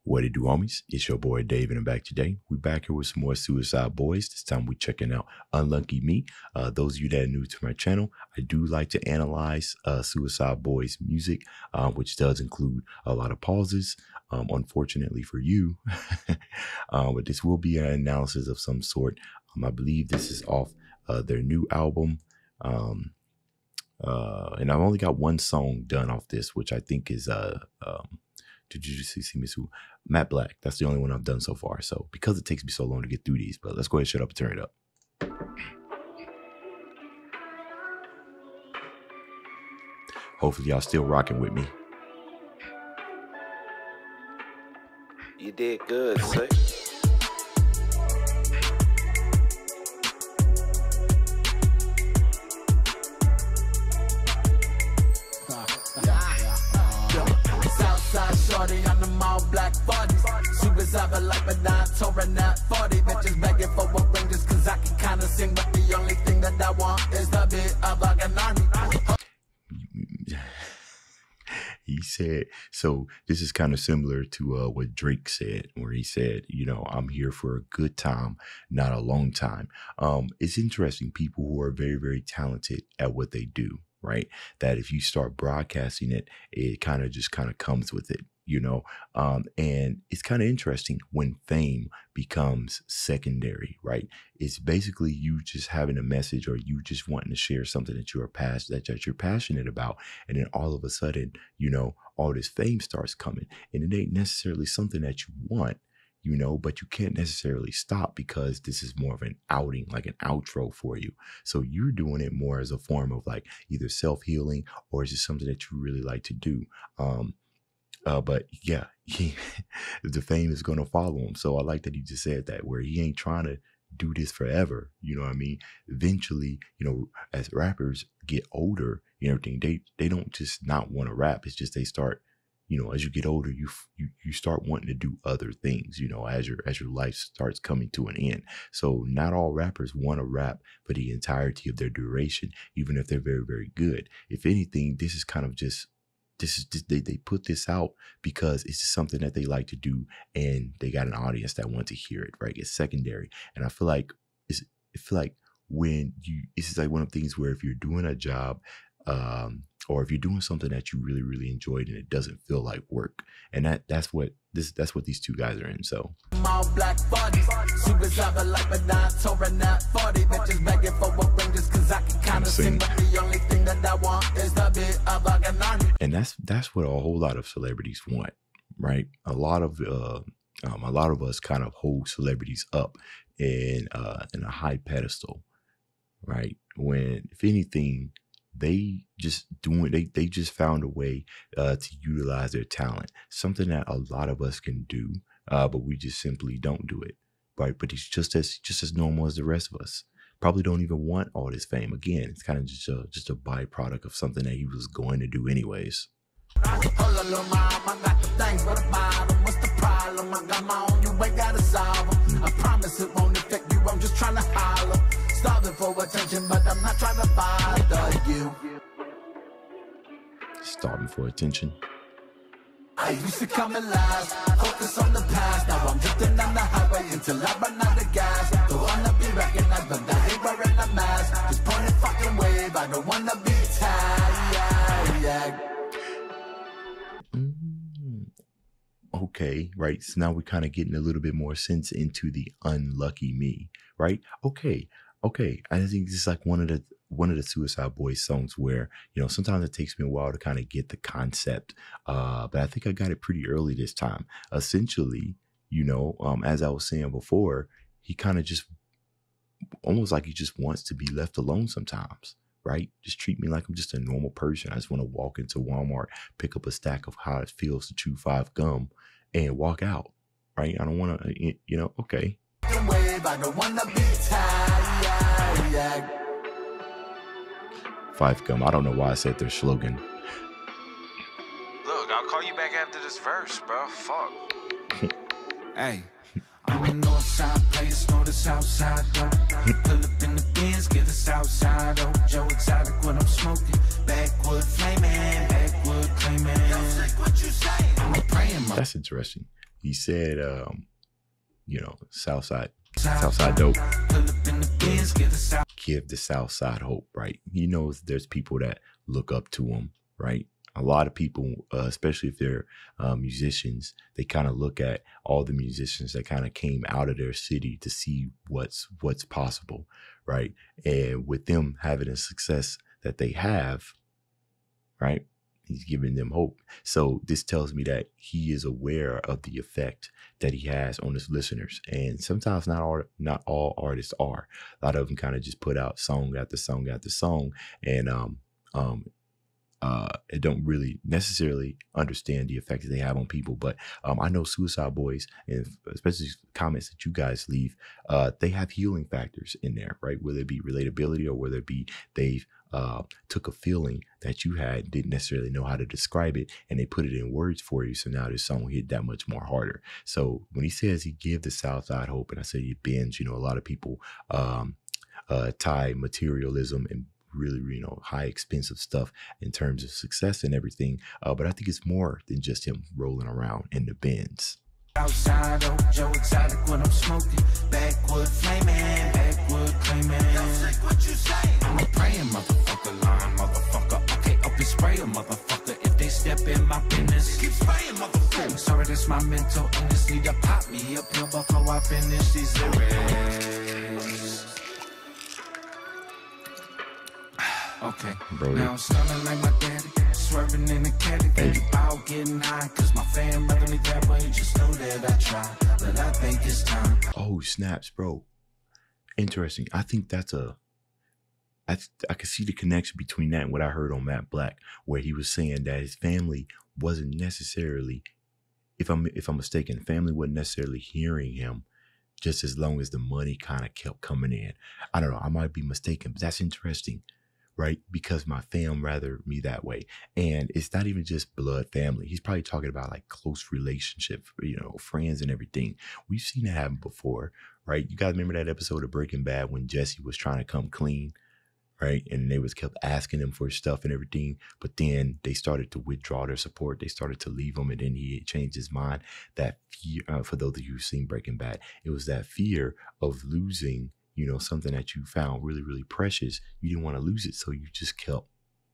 What it do, homies? It's your boy Dave, and I'm back today. We back here with some more Suicide Boys. This time we checking out Unlucky Me. Those of you that are new to my channel, I do like to analyze Suicide Boys music, which does include a lot of pauses, unfortunately for you. But this will be an analysis of some sort. I believe this is off their new album. And I've only got one song done off this, which I think is did you see me Matte Black. That's the only one I've done so far. So because it takes me so long to get through these, but let's go ahead and shut up and turn it up. Hopefully y'all still rocking with me. You did good, sir. Shorty on them all black 40s. Suicide like but not touring that 40. Bitches begging for a ring just cause I can kinda sing. But the only thing that I want is the bit of like an army. He said, so this is kind of similar to what Drake said, where he said, you know, I'm here for a good time, not a long time. It's interesting, people who are very, very talented at what they do, right? That if you start broadcasting it, it kind of comes with it, you know? And it's kind of interesting when fame becomes secondary, right? It's basically you just having a message or you just wanting to share something that you're passionate about. And then all of a sudden, you know, all this fame starts coming, and it ain't necessarily something that you want, you know, but you can't necessarily stop because this is more of an outing, like an outro for you. So you're doing it more as a form of like either self-healing or it's just something that you really like to do. But yeah, the fame is going to follow him. So I like that he just said that, where he ain't trying to do this forever. You know what I mean? Eventually, you know, as rappers get older and everything, they don't just not want to rap. It's just they start, you know, as you get older, you start wanting to do other things, you know, as your life starts coming to an end. So not all rappers want to rap for the entirety of their duration, even if they're very, very good. If anything, this is kind of just, they put this out because it's just something that they like to do, and they got an audience that wants to hear it, right? It's secondary. And I feel like when this is like one of the things where if you're doing a job, or if you're doing something that you really, really enjoyed and it doesn't feel like work, and that's what these two guys are in. So all black bodies, suicide like but not touring that 40. Bitches begging for a ring just cause I can kind of sing, but the only thing that I want is the bit of like an army. And that's what a whole lot of celebrities want, right? A lot of us kind of hold celebrities up in a high pedestal, right? When if anything, they just found a way to utilize their talent, something that a lot of us can do, but we just simply don't do it, right? But he's just as normal as the rest of us. Probably don't even want all this fame. Again, it's kind of just a byproduct of something that he was going to do anyways. I promise it won't affect you. I'm just trying to holler. Starving for attention, but I'm not trying to bother you. Starving for attention. I used to come and last, focus on the past. Now I'm drifting on the highway until I run out of gas. Don't wanna be recognized, but I ain't wearing a mask. Just point a fucking wave, I don't wanna be tagged. Okay, right. So now we're kind of getting a little bit more sense into the Unlucky Me, right? Okay. I think this is like one of the Suicide Boys songs where, you know, sometimes it takes me a while to kind of get the concept, but I think I got it pretty early this time. Essentially, you know, as I was saying before, he kind of just almost like he just wants to be left alone sometimes. Right? Just treat me like I'm just a normal person. I just want to walk into Walmart, pick up a stack of how it feels to chew 5 gum and walk out. Right? I don't want to, you know, okay. I don't want to be tired. 5 gum. I don't know why I said their slogan. Look, I'll call you back after this verse, bro. Fuck. Hey. I'm a north side place, know the south side though. Pull up in the Benz, get the south side oh. Joe exotic when I'm smoking, backwood flaming, backwood claiming. What you say? I'm praying. That's interesting. he said, you know, Southside dope. Give the Southside hope, right? He knows there's people that look up to him, right? A lot of people, especially if they're musicians, they kind of look at all the musicians that kind of came out of their city to see what's possible, right? And with them having the success that they have, right? He's giving them hope. So this tells me that he is aware of the effect that he has on his listeners. And sometimes not all artists are. A lot of them kind of just put out song after song after song, and it don't really necessarily understand the effect that they have on people. But I know Suicide Boys, and especially comments that you guys leave, they have healing factors in there, right? Whether it be relatability or whether it be they've took a feeling that you had, didn't necessarily know how to describe it, and they put it in words for you. So now this song hit that much more harder. So when he says he give the Southside hope, and I say he bends, you know, a lot of people tie materialism and really, you know, high expensive stuff in terms of success and everything. But I think it's more than just him rolling around in the Benz. Outside, Joe exotic when I'm smoking. Backwood flaming, backwood claiming. Don't say what you say. I'm a praying motherfucker, lying motherfucker. Okay, up and spray a motherfucker if they step in my business. Keep spraying motherfucker. Sorry, that's my mental illness. Need to pop me a pill before I finish these lyrics. Okay, bro, now I'm stunning like my daddy, swerving in the caddy, out getting high, cause my fan rather me that way, just know that I try, but I think it's time. Oh, snaps, bro. Interesting. I think that's I can see the connection between that and what I heard on Matt Black, where he was saying that his family wasn't necessarily, if I'm mistaken, family wasn't necessarily hearing him just as long as the money kind of kept coming in. I don't know, I might be mistaken, but that's interesting. Right? Because my fam rather me that way. And it's not even just blood family. He's probably talking about like close relationship, you know, friends and everything. We've seen that happen before, right? You guys remember that episode of Breaking Bad when Jesse was trying to come clean, right? And they kept asking him for stuff and everything. But then they started to withdraw their support. They started to leave him, and then he changed his mind. That fear, for those of you who've seen Breaking Bad, it was that fear of losing, you know, something that you found really, really precious. You didn't want to lose it. So you just kept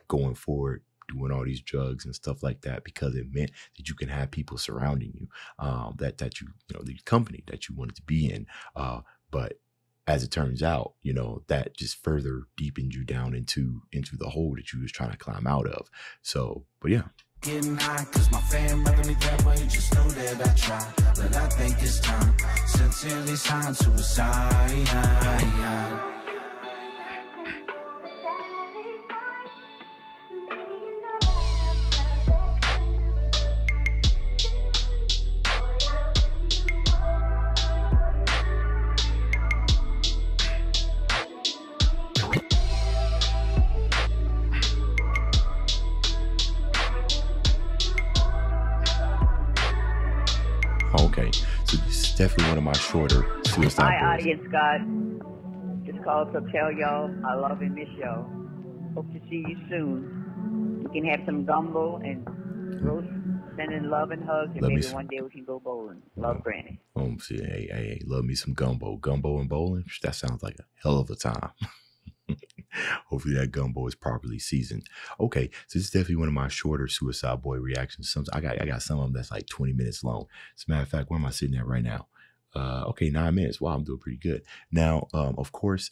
going forward, doing all these drugs and stuff like that, because it meant that you can have people surrounding you, that you know, the company that you wanted to be in. But as it turns out, you know, that just further deepened you down into the hole that you was trying to climb out of. So, but yeah. Getting high, cause my fam rather me that way, just know that I try, but I think it's time, sincerely signed suicide. Okay, so this is definitely one of my shorter Suicide Boys. Hi, audience, God. Just called to tell y'all I love and miss y'all. Hope to see you soon. We can have some gumbo and roast, sending love and hugs, and maybe one day we can go bowling. Love, Granny. See, hey, love me some gumbo. Gumbo and bowling? That sounds like a hell of a time. Hopefully that gumbo is properly seasoned. Okay, so this is definitely one of my shorter Suicide Boy reactions. I got some of them that's like 20 minutes long. As a matter of fact, where am I sitting at right now? Okay, 9 minutes. Wow, I'm doing pretty good. Now, of course,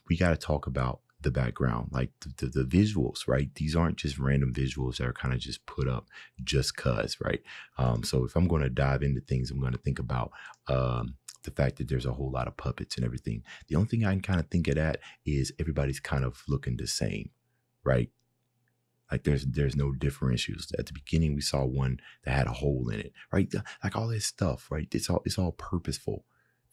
we got to talk about the background, like the visuals, right? These aren't just random visuals that are kind of just put up just cause, right? So if I'm going to dive into things, I'm going to think about the fact that there's a whole lot of puppets and everything. The only thing I can kind of think of that is everybody's kind of looking the same, right? Like there's no differentials. At the beginning, we saw one that had a hole in it, right? Like all this stuff, right? It's all purposeful.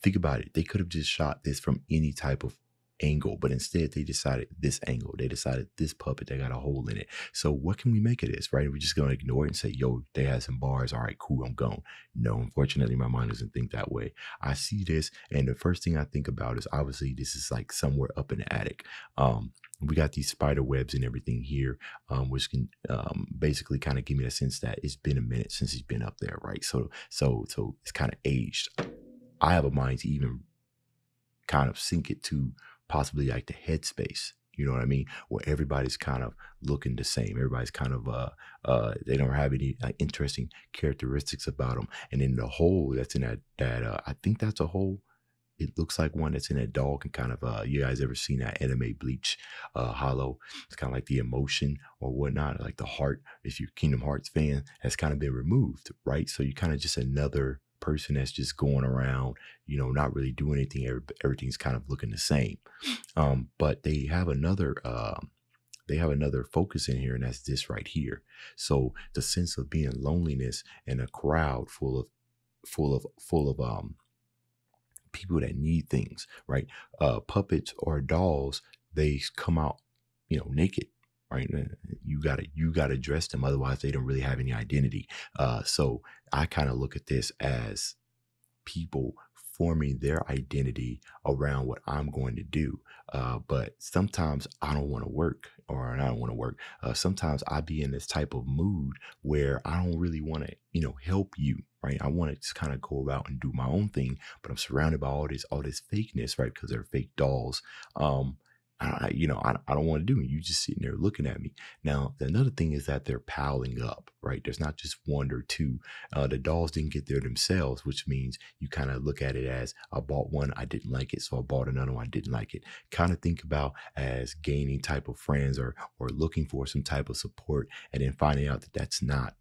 Think about it. They could have just shot this from any type of angle, but instead they decided this angle. They decided this puppet, they got a hole in it. So what can we make of this, right? We're just going to ignore it and say, yo, they had some bars. All right, cool, I'm gone. No, unfortunately, my mind doesn't think that way. I see this, and the first thing I think about is obviously this is like somewhere up in the attic. we got these spider webs and everything here, which can basically kind of give me a sense that it's been a minute since he's been up there, right? So it's kind of aged. I have a mind to even kind of sync it to possibly like the headspace. You know what I mean? Where everybody's kind of looking the same. Everybody's kind of they don't have any interesting characteristics about them. And then the hole that's in that I think that's a hole. It looks like one that's in that dog and kind of you guys ever seen that anime Bleach hollow? It's kind of like the emotion or whatnot, like the heart. If you're a Kingdom Hearts fan, has kind of been removed, right? So you kind of just another person that's just going around, you know, not really doing anything. Everything's kind of looking the same. But they have another focus in here, and that's this right here. So the sense of being loneliness in a crowd full of people that need things, right? Puppets or dolls, they come out, you know, naked, right? You gotta dress them, otherwise they don't really have any identity. So I kind of look at this as people forming their identity around what I'm going to do. But sometimes I don't want to work, or I don't want to work. Sometimes I be in this type of mood where I don't really want to, you know, help you, right? I want to just kind of go about and do my own thing, but I'm surrounded by all this fakeness, right? Because they're fake dolls. I don't want to do it. You just sitting there looking at me. Now, another thing is that they're piling up, right? There's not just one or two. The dolls didn't get there themselves, which means you kind of look at it as, I bought one, I didn't like it, so I bought another one, I didn't like it. Kind of think about as gaining type of friends or looking for some type of support, and then finding out that that's not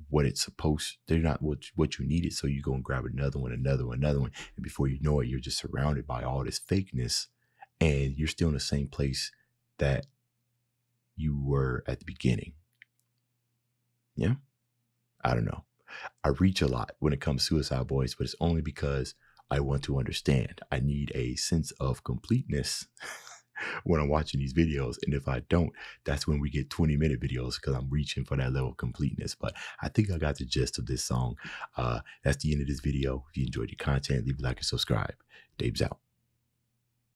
what it's supposed. They're not what you needed. So you go and grab another one, and before you know it, you're just surrounded by all this fakeness. And you're still in the same place that you were at the beginning. Yeah. I don't know. I reach a lot when it comes to Suicide Boys, but it's only because I want to understand. I need a sense of completeness when I'm watching these videos. And if I don't, that's when we get 20-minute videos, because I'm reaching for that level of completeness. But I think I got the gist of this song. That's the end of this video. If you enjoyed the content, leave a like and subscribe. Dave's out.